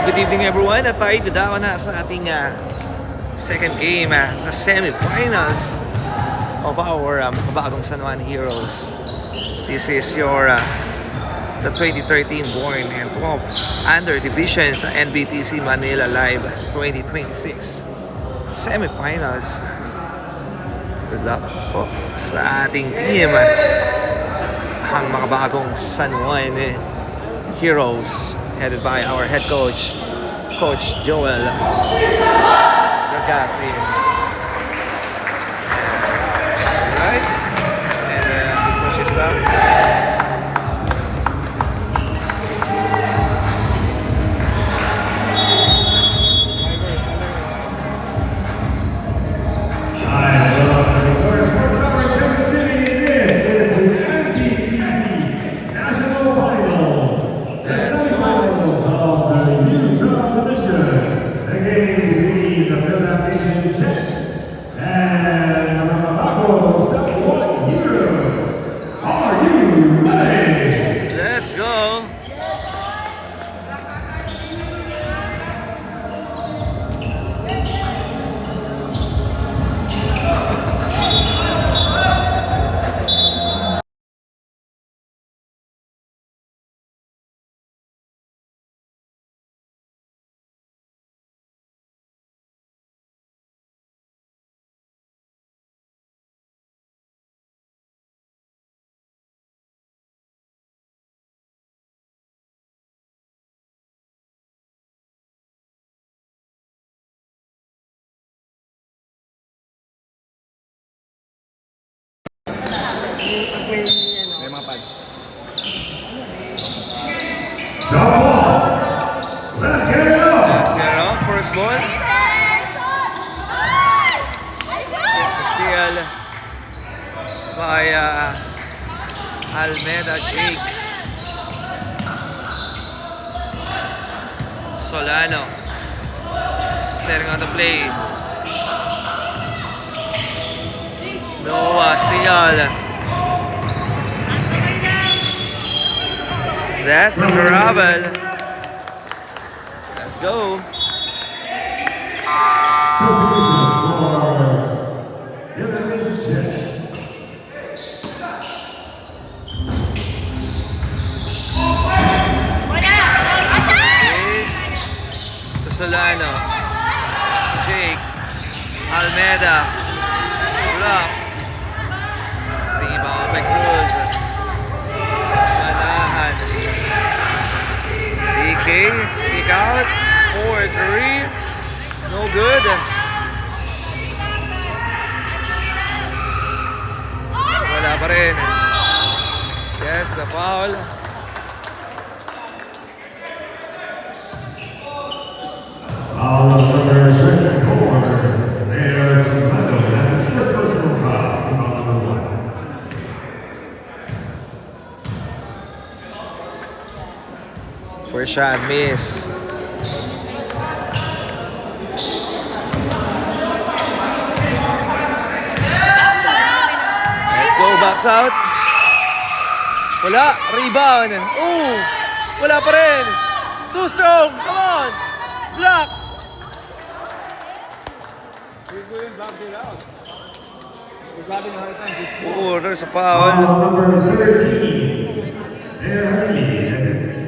good evening everyone. At tayo dadawa na sa ating second game, na semi-finals of our bagong San Juan Heroes. This is your the 2013 born and 12 under divisions NBTC Manila Live 2026 semi-finals. Good luck po sa ating team, ang mga bagong San Juan Heroes, headed by our head coach, Coach Joel Gargasi. Alright, and coach is up. May mga pad. Let's get it on. First ball. Steal by Almeda Jake. Solano setting on the play. Noah steal. That's a travel. Let's go. To Solano. Jake. Almeda. Block. Tingin ba kay Cruz? DK, kick out, 4-3, no good. Wala pa rin. Yes, the foul. First shot, miss. Let's go, box out. Wala, rebound. Ooh, wala pa rin. Too strong, come on. Block. Oh, there's a foul. Number 13. There,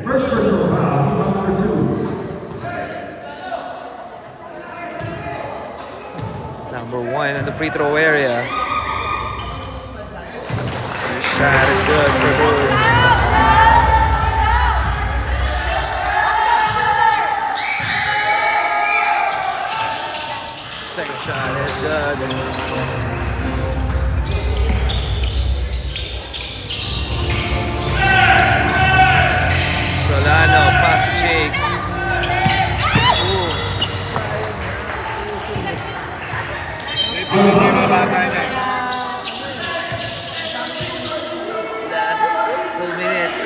first personal foul, number 2. Number 1 in the free throw area. The shot is good for Cruz. Second shot is good. Solano, pass to Jake. Ooh. Last 2 minutes.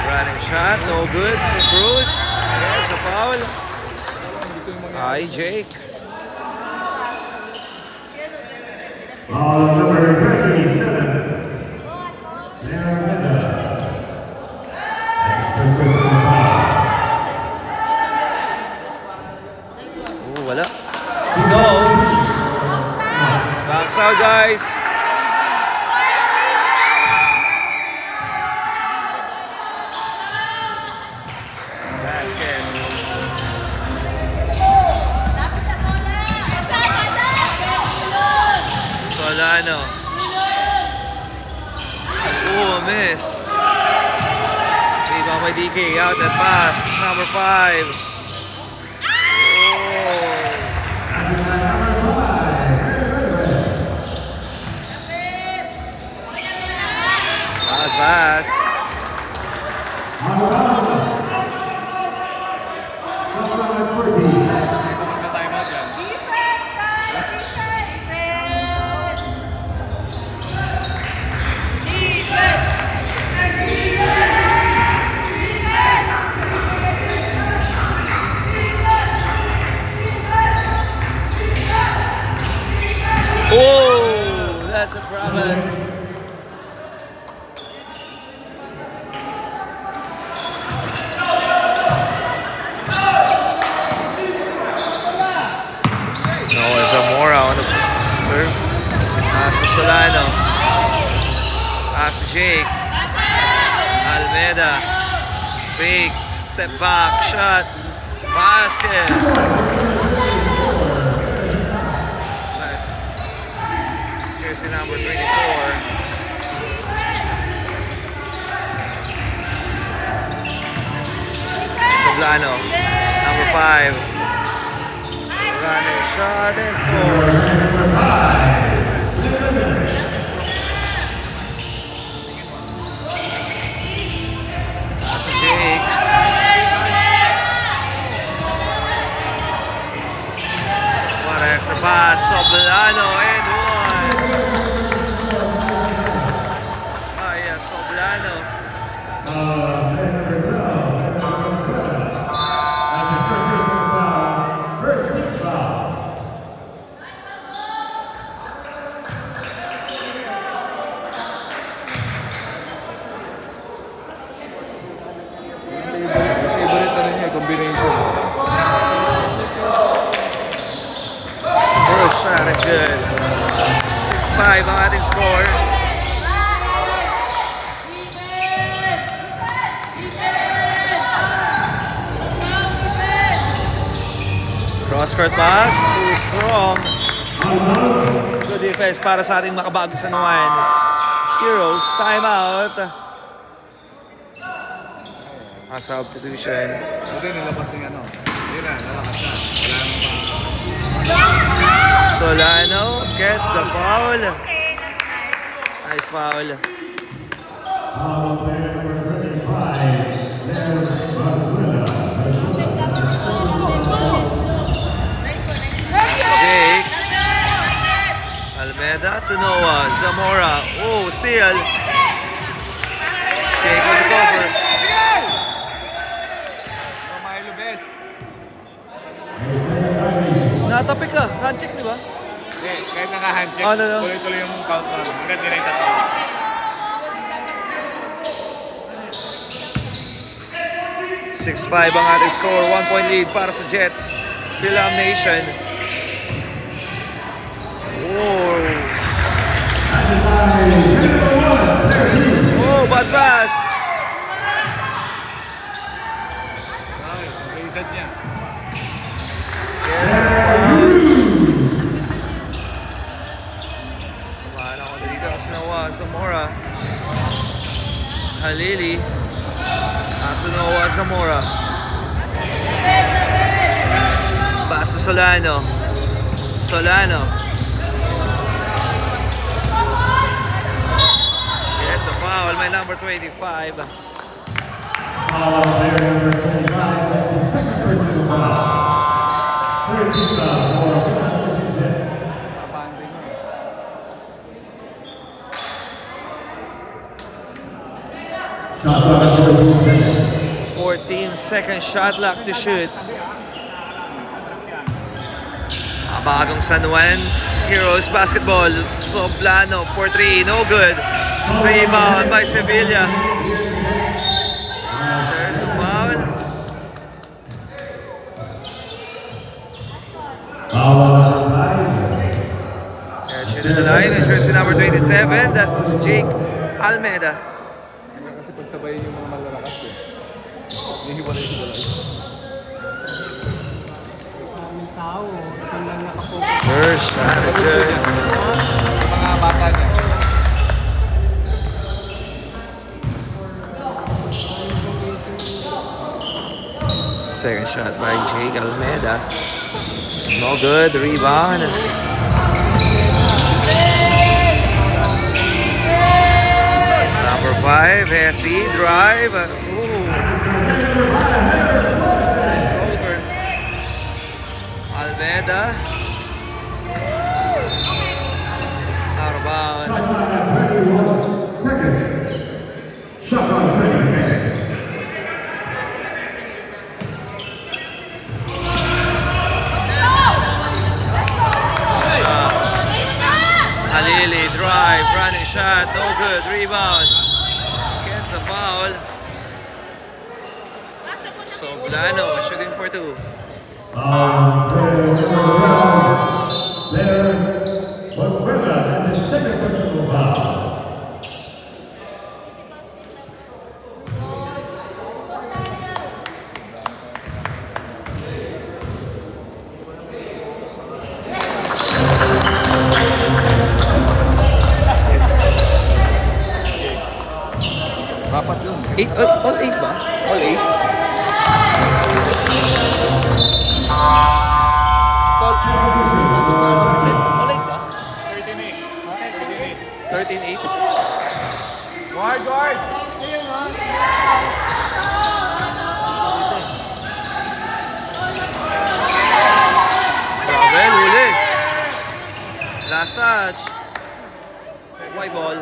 Running shot, no good. Cruz. Yes, a foul. Hi, Jake. Foul number 27. Leo Meda. That's his first personal foul. Oh, wala. Let's go. Backs out, guys. Basket. Solano. Oh, miss. Rebound by DK. Out that pass. Number 5. Pass. Magka-timeout yan. Oh, that's a problem. Noah Zamora on the serve. Pass to Solano. Pass to Jake. Almeida. Fake. Step back. Shot. Basket. That's jersey number 24. Soblano. Number 5. Running shot and score. That's a Jake. What an extra pass. Soblano and one. Oh yeah, Soblano. Number 12. That's his first personal foul. First team foul. Favorite na rin niya, combination. First shot is good. 6-5 ang ating score. Cross-court pass. Too strong. Good defense para sa ating makabagong San Juan Heroes. Timeout. Substitution. Buti nilabas ng ano. Hindi na, nalakas na. Wala nang pa. Solano gets the foul. Nice foul. Foul player number 35. Leo Valenzuela. Jake. Almeida to Noah. Zamora. Oh, steal. Jake with the cover. Milo best. Natapik ka. Handshake, di ba? Hindi, kahit naka-handshake, Ano, no? tuloy-tuloy yung countdown. Hanggang nila yung tatlo. 6-5 ang ating score. 1-point lead para sa Jets. Philom Nation. Oh. Oh, bad pass. Okay, reset niya. Yes, kumahan ako dito. Asinawa, Zamora. Halili. Asinawa, Zamora. Pass to Solano. Solano. Yes, a foul. My number 25. Foul player number 25. That's his second personal foul. 13 foul for Philadelphia Jets. Papanding mo eh. Shot clock is 14 seconds. 14-second shot clock to shoot. Bagong San Juan Heroes basketball. Soblano for 3, no good. Rebound by Sevilla. There's a foul. Foul number 5. Yeah, shoot to the line. And jersey number 27. That was Jake Almeida. Kasi pagsabay yung mga malalakas eh. Hihiwalay-hiwalay. First shot. Good. Yung mga bata niya. Second shot by Jake Almeida. No good. Rebound. Number 5, SE drive. Ooh. Nice floater. Almeida. Out of bounds. Shot clock at 21 seconds. Shot clock 20 seconds. Halili drive, running shot, no good. Rebound. Gets a foul. Soblano shooting for 2. Player Montbrella, that's his second personal foul. Dapat yun. 8, all 8 ba? All 8? All 8 ba? 13-8. Guard, guard! Grabe, huli. Last touch. White ball.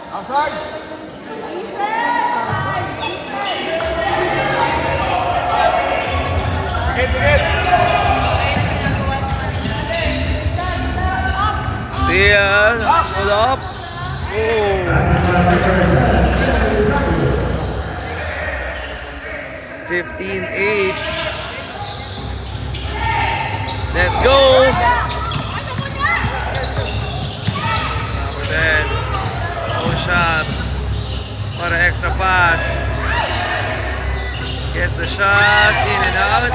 Outside! Sige. Steal. Pull up. Oh. 15-8. Let's go. Number 10. Osham. What an extra pass. Gets the shot. In and out.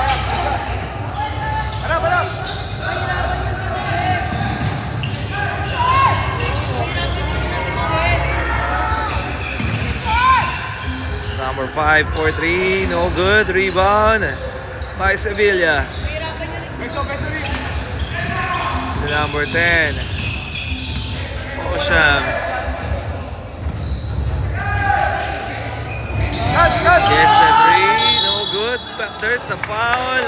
Number 5 for 3, no good. Rebound by Sevilla. To number 10, Osham. Gets the 3, no good. But there's the foul.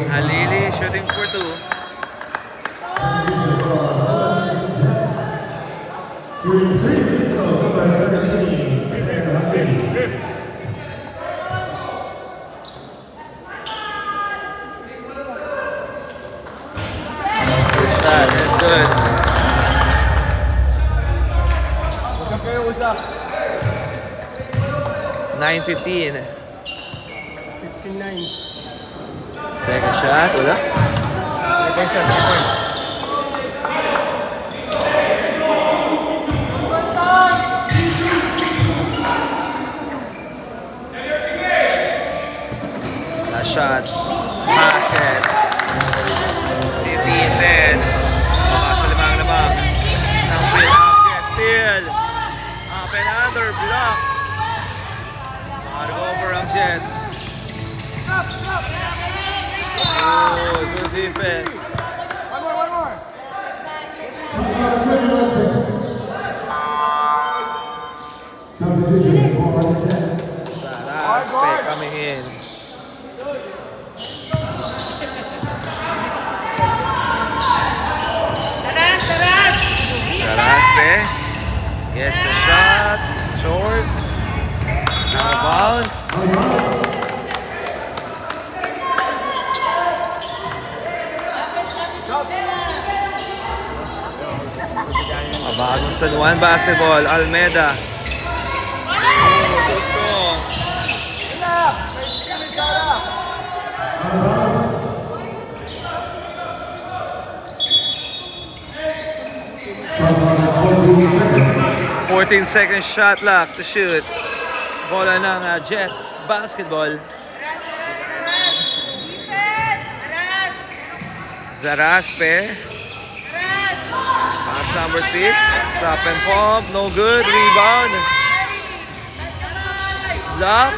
Halili shooting for 2. Shooting 3 free throws, number 13. Good shot, that's good. Huwag kayo usap. 9:15. 59. Second shot, wala. Last shot. Basket. 15-10. Pasa lamang. Now with object steal. Up and under block. Out over ang Jets. Oh, good defense. One more. Shot clock at 21 seconds. Substitution for the Jets. Saraspe coming in. Saraspe gets the shot. Short. Out of bounds. Bagong San Juan basketball. Almeda. Gusto. Shot clock at 14 seconds. 14 seconds shot clock to shoot. Bola ng Jets basketball. Zaraspe. Pass number 6. Stop and pump. No good. Rebound. Block.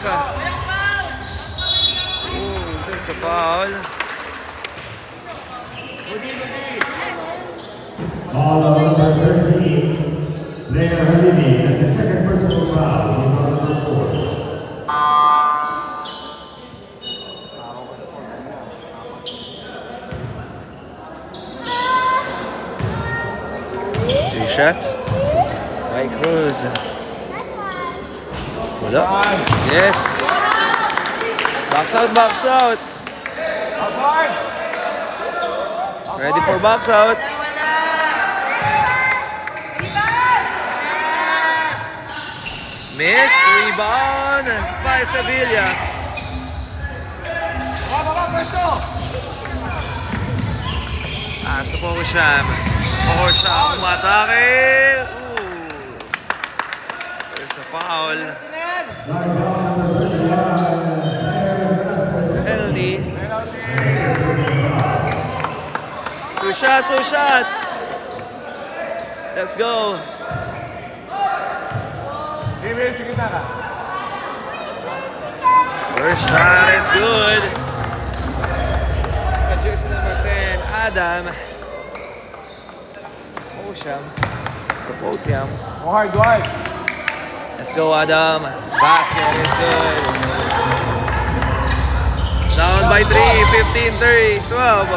Ooh, there's a foul. All of number 13, Leah Halimi. That's the second personal foul. Team foul number 4. Three shots. By Cruz. Pull up. Yes. Box out, box out. Ready for box out. Miss. Rebound by Sevilla. Asa po ko Sham. Or siya umatake. Ooh. There's a foul. Penalty. Two shots, two shots. Let's go. First shot is good. Jersey number 10, Adam. Osham. Propotiam. Let's go, Adam. Basket is good. Down by 3, 15, 30, 12.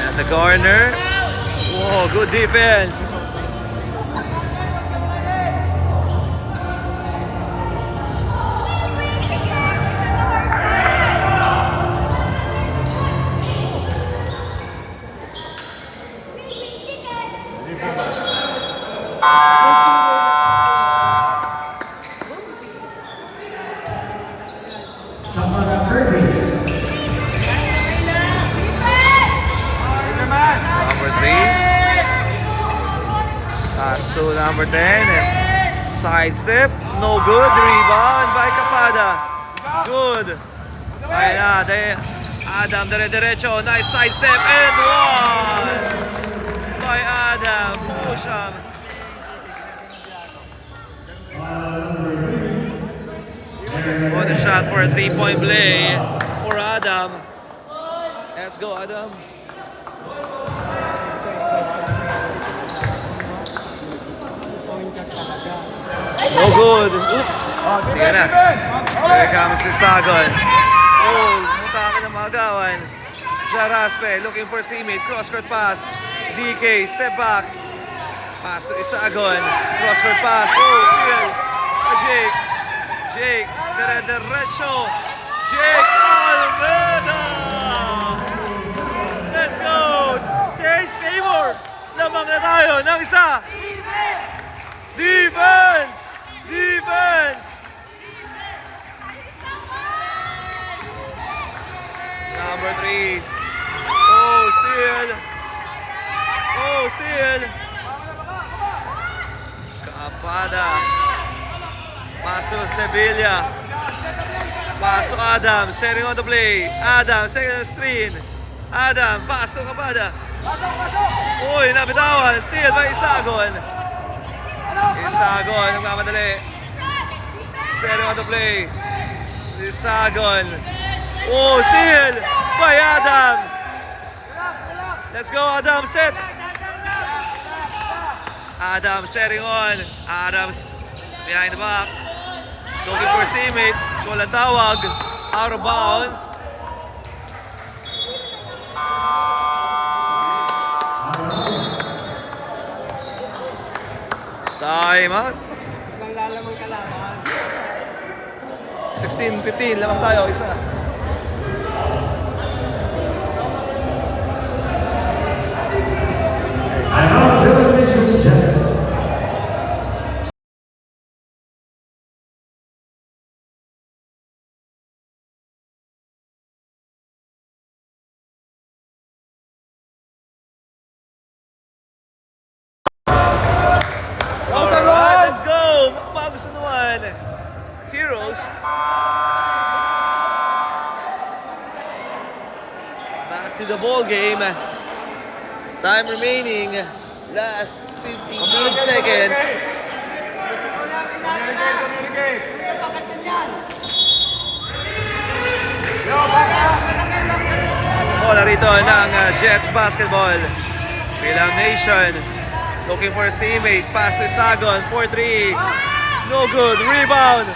At the corner. Whoa, good defense. Shot clock at 13. Number 3. Pass to number 10. Side step. No good. Rebound by Capada. Good. Ayun na. Adam dire-diretso. Nice side step. And one. By Adam. Push him. What a shot for a 3-point play for Adam. Let's go, Adam. No good. Oops. Sige na. Here comes si Sagon. Oh, mukha ka na magawan. Zaraspe looking for his teammate. Cross-court pass. DK, step back. Pass to Isagon. Cross-court pass. Oh, steal. Jake. Jake. Dire-diretso. Jake Almeda. Let's go. Change favor. Lamang na tayo ng isa. Defense! Defense! Number 3. Oh, steal! Oh, steal! Capada. Pass to Sevilla. Pass to Adam. Setting on the play. Adam, second screen. Adam, pass to Capada. Uy, nabitawan. Steal by Isagon. Isagon, nagmamadali. Setting on the play. Isagon. Oh, steal by Adam. Let's go, Adam. Set. Adam setting on. Adam's behind the back. Looking for his teammate. Goal ang tawag. Out of bounds. Timeout. Nalalamang kalaban. 16-15, lamang tayo, isa. I'm out Philippines Jets. Alright, let's go! Bago sa naman. Heroes. Back to the ball game. Time remaining. Last 15 seconds. Communicate. Bola rito ng Jets basketball. Philem Nation. Looking for his teammate. Pass to Sagon. 4-3. No good. Rebound.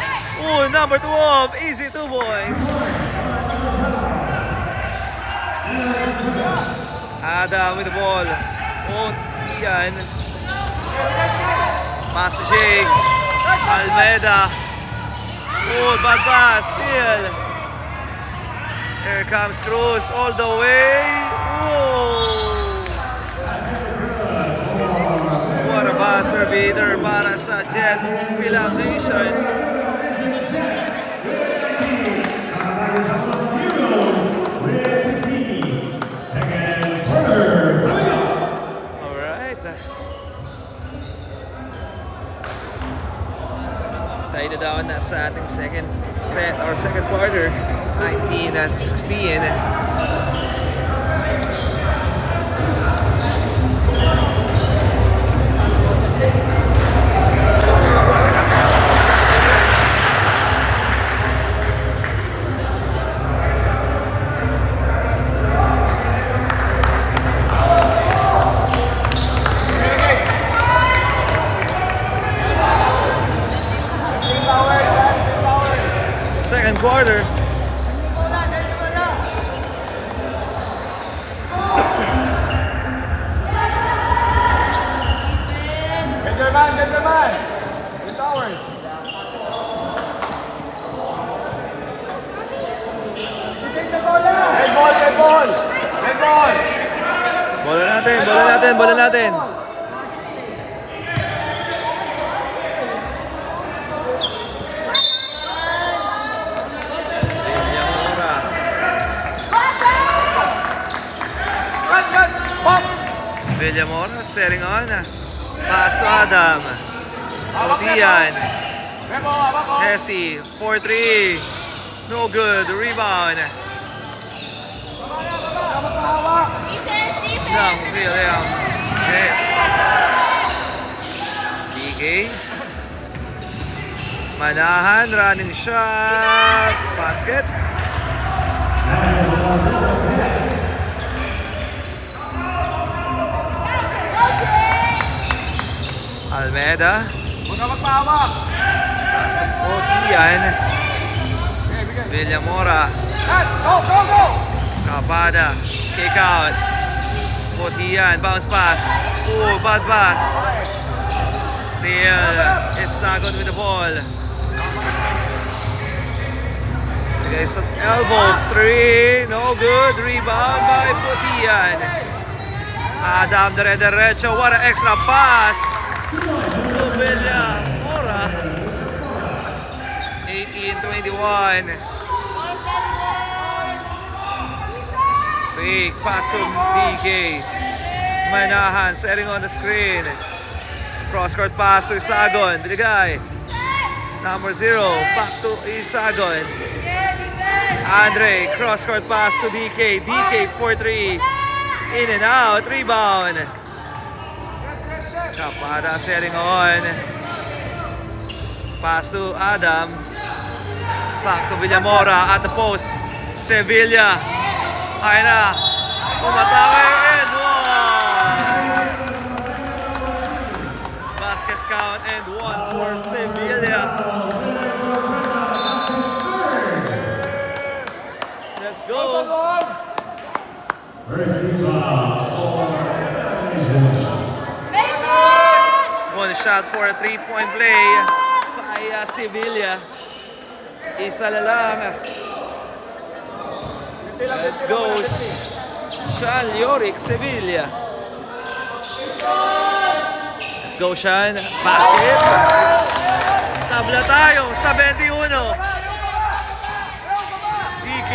Ooh, number 12. Easy 2 points. Adam with the ball. Oh, Ian. Pass to Jake. Almeida. Oh, bad pass. Steal. Here comes Cruz all the way. Oh. What a buzzer beater para sa Jets. Philem Nation. With 16. Second quarter coming up. Alright. Tayo na daw na sa ating second set or second quarter. 19-16. Second quarter. Gentleman. Good towers. Red ball. Bola natin. Yamura. Villamora setting on. Pass to Adam. Odian. Hesse. 4-3. No good. Rebound. Ng William Jets. DK. Manahan. Running shot. Basket. Almeida. Huwag ka magpahawak. Pass to Odian. Villamora. Go! Kapada. Kick out. Odian. Bounce pass. Ooh, bad pass. Still. Estagon with the ball. Guys, elbow. 3. No good. Rebound by Odian. Adam dire-diretso. What an extra pass. Villamora. 18-21. Fake pass to DK. Manahan setting on the screen. Cross-court pass to Isagon. Binigay. Number 0. Back to Isagon. Andre. Cross-court pass to DK. DK 4-3. In and out. Rebound. Kapada setting on. Pass to Adam. Back to Villamora at the post. Sevilla. Ay na. Umatake and one. Basket count and one for Sevilla. Let's go. First rebound for Nation. One shot for a 3-point play by Sevilla. Isa na lang. Let's go. Sean Lloric, Sevilla. Let's go, Sean. Basket. Tabla tayo sa 21. DK.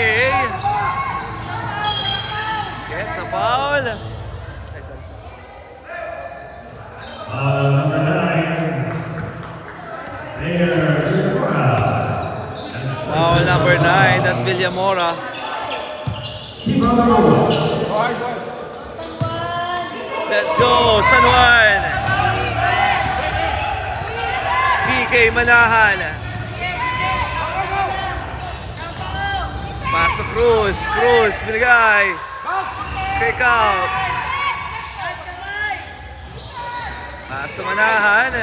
Gets a foul. Number 9, there, Villamora. Foul number 9 at Villamora. Team on the road. Let's go, San Juan. DK Manahan. Pass to Cruz. Cruz, binigay. Kick out. Pass to Manahan.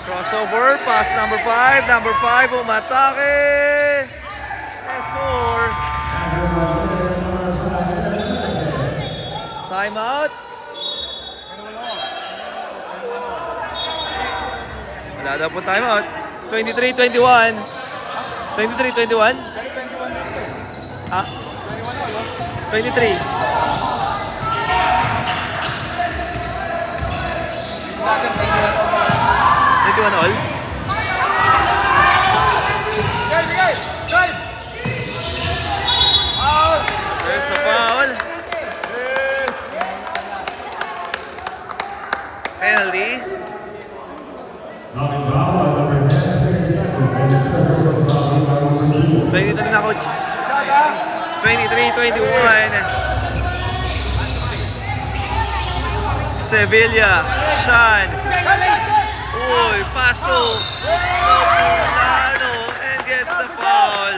Crossover, pass number 5. Number 5, umatake. And score. Timeout. Wala daw po timeout. 23-21. 23-21? Ah? 23. 21 all? There's a foul. Penalty. Knocking foul on number 10, 32nd. And his first personal foul team by number 2. 23 na, coach. 23-21. Sevilla. Sean. Uy, pass to Noblano and gets the foul.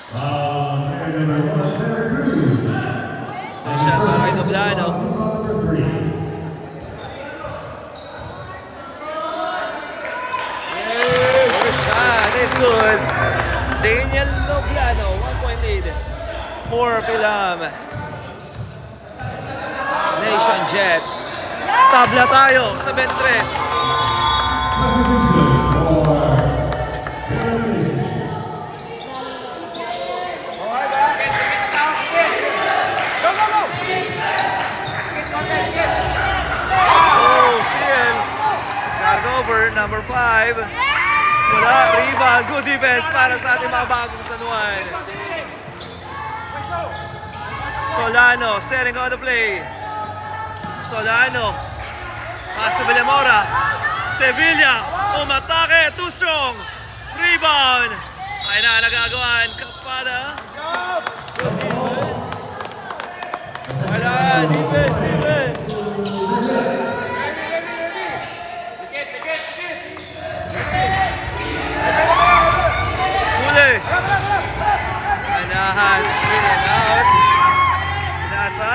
Foul, player number 1, Veracruz. And his Shot first para kay personal Noblano. foul team on number 3. First shot is good. Daniel Noblano, 1-point lead for Pilam. Nation Jets. Tabla tayo sa 23. Substitution for Venezuela. Oh, steal. Cargo over, number 5. Wala, rebound. Good defense para sa ating mga bagong San Juan. Solano, setting on the play. Solano. Pass to Villamora. Sevilla. Umatake. Too strong. Rebound. Ay na, nagagawan. Kapada. Good defense. Wala, defense. Huli. Manahan. In and out. Pinasa.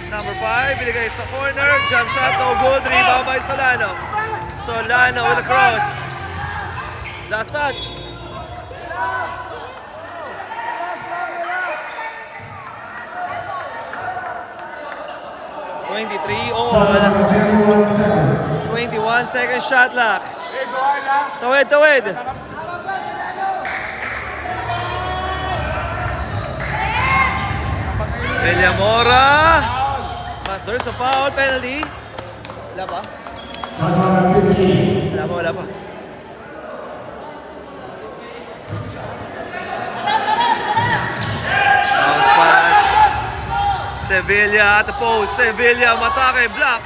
Number 5. Binigay sa corner. Jump shot. No good. Rebound by Solano. Solano with a cross. Last touch. Shot all. number 21 seconds. 21 second shot clock. Tawid. Villamora. But there's a foul penalty. Wala pa? Shot number 15. Wala pa. Bounce pass. Sevilla at the post. Sevilla, matake, block.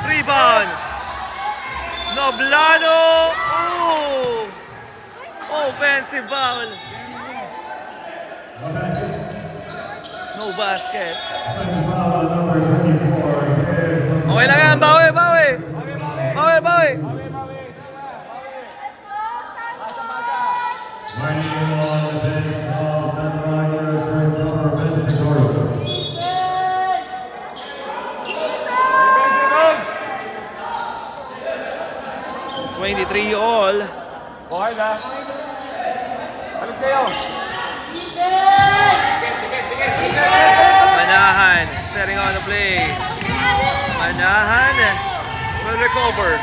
Rebound. Noblano. Ooh. Offensive foul. No basket. No basket. Offensive foul on number 24. There's some- Okay lang yan. Bawi. Mining on the bench of San Juan Heroes for cover bench Victoria. 23 all. Okay na. Balik kayo. Manahan, setting on the play. Manahan will recover.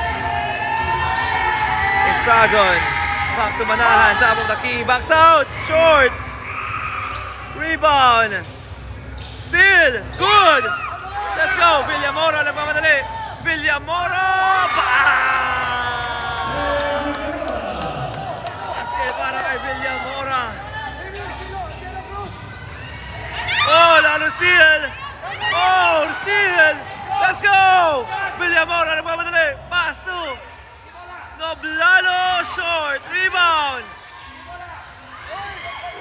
Isagon. Back to Manahan. Top of the key. Backs out. Short. Rebound. Steal. Good. Let's go. Villamora nagmamadali. Villamora. Basket para kay Villamora. Oh, lalo steal. Oh, steal. Let's go. Villamora nagmamadali. Pass to Noblano. Short. Rebound.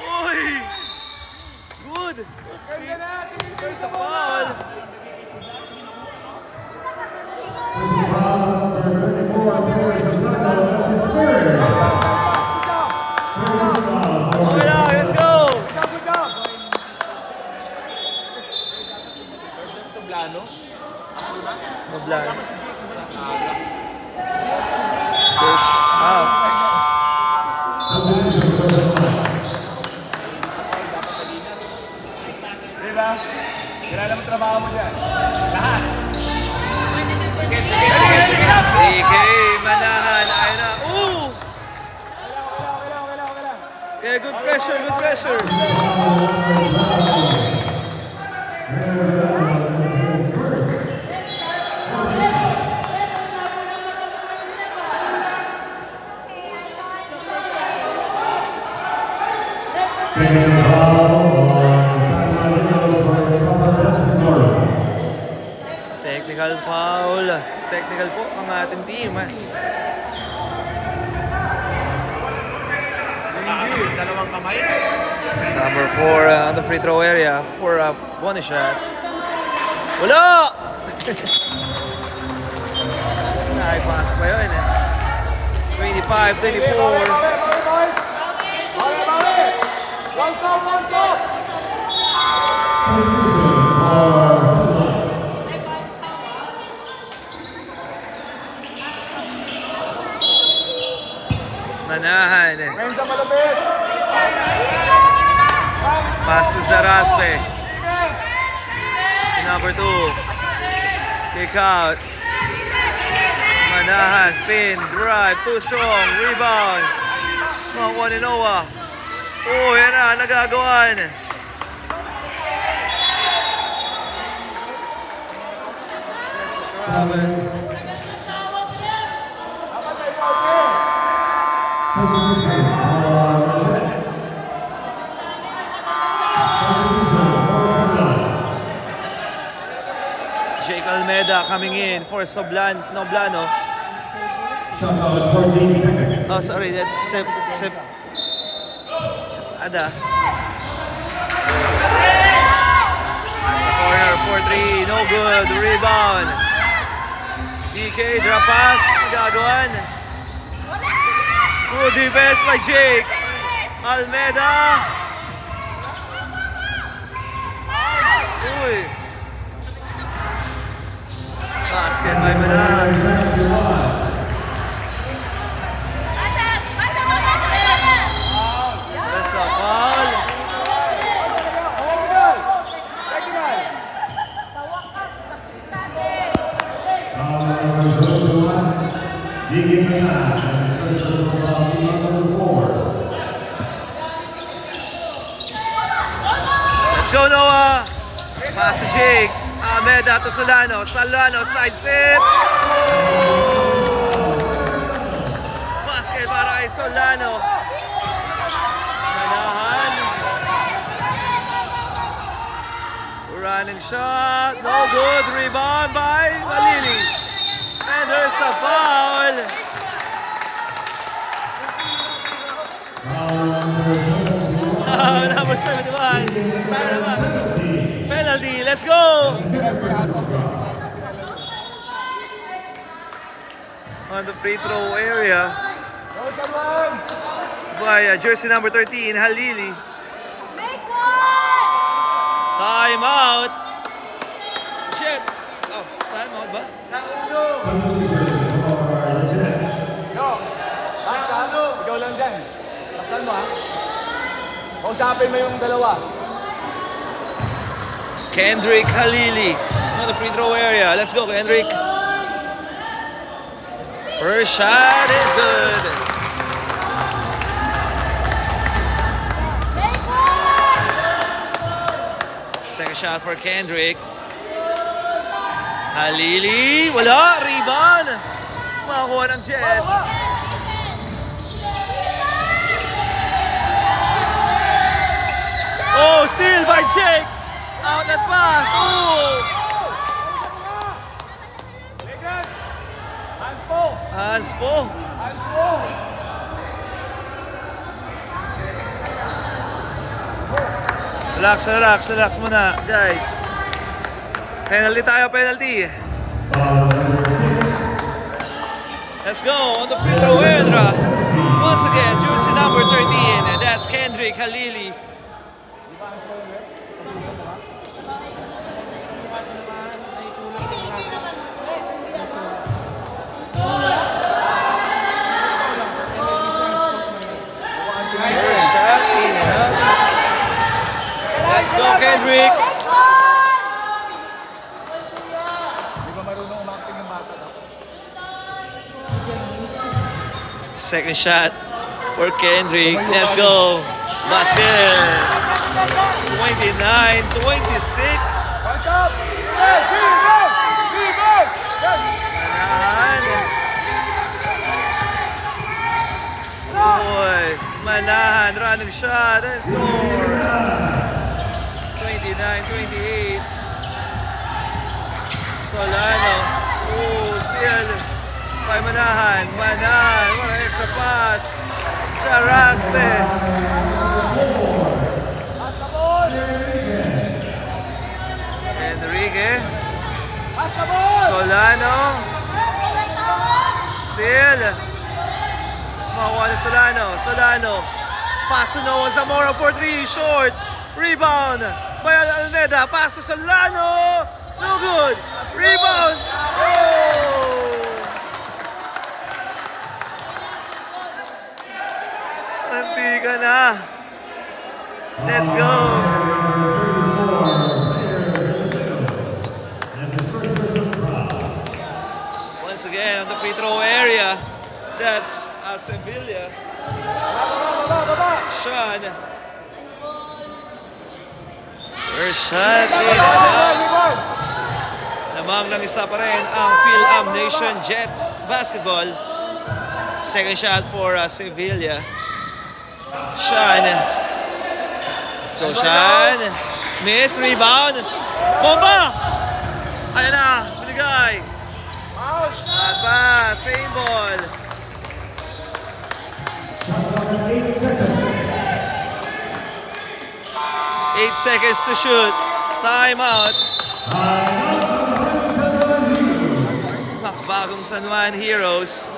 Uy. Good. Oopsie. There's a foul. Personal foul number 34, Paris Soldano. That's his third. Personal foul. Okay na, let's go. Soblano. Noblano. First half. Substitution, personal foul. Diba? Kilala mo trabaho mo dyan. Lahat. DK Manahan. Ayun na. Ooh! Yeah, good pressure, good pressure. Technical foul on San Marino's for improper touching guard. Technical foul. Technical po ang ating team. Dalawang kamay. Number 4 on the free throw area for a bonus shot. Wala! Nakipasok pa yun 25-24. Substitution for Soldano. Manahan. Ngayon sa malapit. Pass to Zaraspe. Number 2. Kick out. Manahan. Spin. Drive. Too strong. Rebound. Makuha ni Noah. Oh, yan na. Nagagawan. That's the Substitution for Leggett. Substitution for Soldano. Jake Almeida coming in for Noblano. Shot clock at 14 seconds. Oh, sorry, that's Ada. Pass the corner, 4-3, no good, rebound. DK, drop pass, nagagawan. Good defense by Jake. Almeida. Uy. Basket by Manahan. There's a foul. Foul number 21. DK Manahan has his first personal foul, team number 4. Let's go, Noah. Pass to Jake. Almeida to Solano. Solano, side step. Basket para kay Solano. Manahan. Running shot. No good. Rebound by Malili. And there's a foul. Foul number 71. Number 71. Sa tayo naman. Penalty. Penalty. Let's go. Second personal foul. On the free throw area by jersey number 13, Halili. Time out. Jets. Oh, time out ba? Substitution for Leggett. Ikaw lang dyan. Laksan mo ha. Kausapin mo yung dalawa. Kendrick Halili. on the free throw area. Let's go, Kendrick. First shot is good. Second shot for Kendrick. Halili, wala, rebound. Makakuha ng Jets. Oh, steal by Jake. Out that pass. Oh. Hans po. Relax muna, guys. Penalty tayo, penalty. Let's go on the free throw area. Once again, jersey number 13, and that's Kendrick Halili. First shot, clean it up. Let's go, Kendrick. Second shot for Kendrick. Let's go. Basket. 29-26. Manahan, running shot and score. 29-28. Solano. Oh, still by Manahan. Manahan, what an extra pass. Saraspe. Enrique. Solano. Still. Makuha ni Solano. Solano. Pass to Noah Zamora for 3. Short. Rebound by Almeida. Pass to Solano. No good. Rebound. Oh! Antika na. Let's go. Once again on the free throw area. That's Sevilla. Sean. First shot. Namang ng isa pa rin ang Phil-Am Nation Jets basketball. Second shot for Sevilla. Sean. Let's go, Sean. Miss, rebound. Bomba! Ayan na, binigay. At ba, same ball. 8 seconds to shoot. Timeout. Makbagong San Juan Heroes.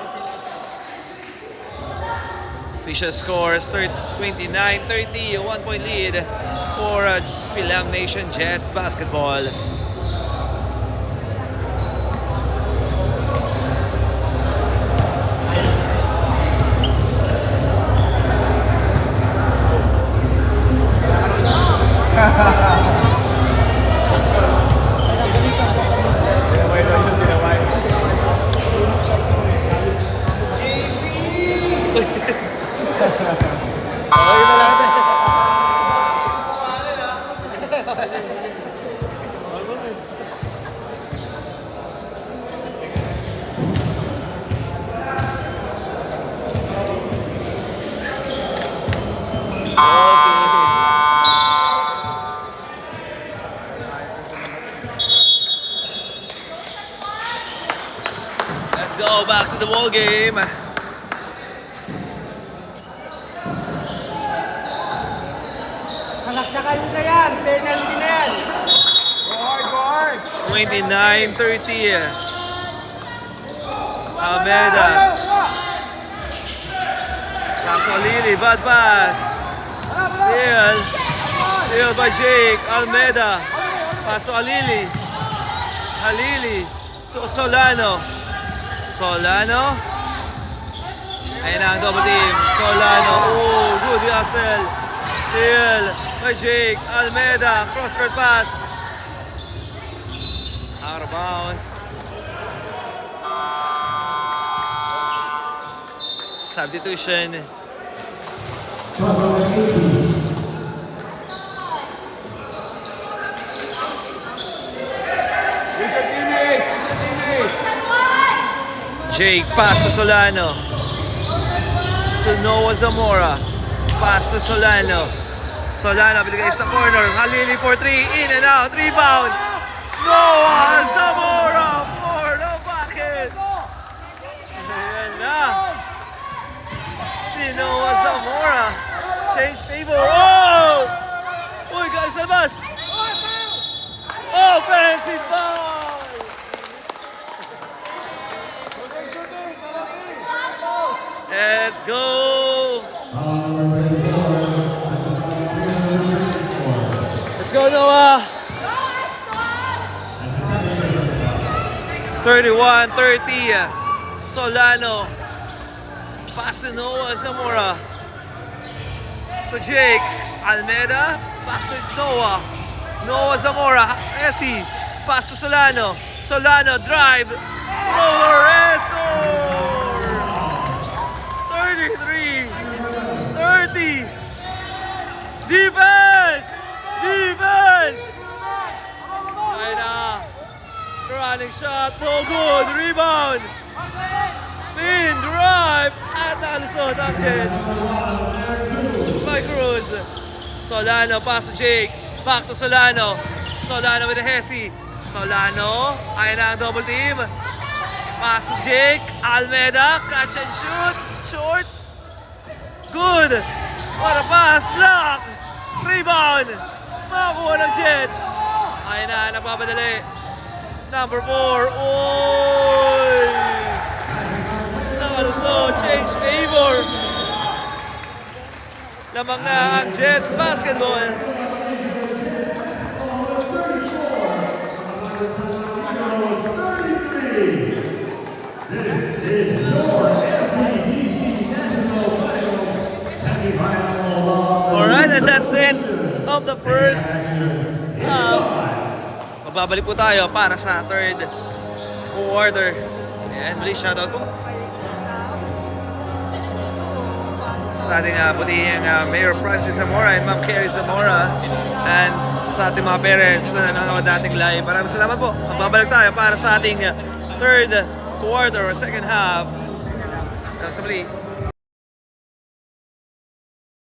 Official scores 29-30, 1-point lead for Phil-Am Nation Jets basketball. Let's go back to the ball game. Salaksakan nyo na yan. Penalty na yan. Go hard. 29-30. Almedas. Pass to Lili, bad pass. Steal by Jake. Almeida. Pass to Halili. Halili to Solano. Solano. Ayan na ang double team. Solano. Oh, good hustle. Steal by Jake. Almeida. Cross-court pass. Out of bounds. Substitution. Number 18. Use your teammates! Use your teammates! Jake, pass to Solano. To Noah Zamora. Pass to Solano. Solano, binigay sa corner. Halili for 3. In and out. Rebound. Noah Zamora for the bucket. Ayan na. Si Noah Zamora. Change favor. Oh! Uy, guys, labas. Offensive foul. Let's go. Number 34. Let's go, Noah. 31-30. Solano. Pass to Noah Zamora. To Jake. Almeida. Back to Noah. Noah Zamora. Essie. Pass to Solano. Solano drive. Lower and score. 33-30. Defense! Defense! Ayun na. Running shot, no good. Rebound. Spin, drive. At nakalusot ang Jets. By Cruz. Solano, pass to Jake. Back to Solano. Solano with a Hesi. Solano. Ayun na ang double team. Pass to Jake. Almeida. Catch and shoot. Short. Good. What a pass. Block. Rebound. Makakuha ng Jets. Ayun na, napapadali. Number 4. Oy! Nakalusot. Change favor. Lamang na ang Jets basketball. This is your MPTC National Finals semifinal. Alright, and that's the end of the first half. Magbabalik po tayo para sa third quarter. And muli, shoutout po sa ating putihing Mayor Francis Zamora and Ma'am Carrie Zamora, and sa ating mga parents na nanonood nating live. Maraming salamat po. Magbabalik tayo para sa ating third quarter or second half. Sa muli.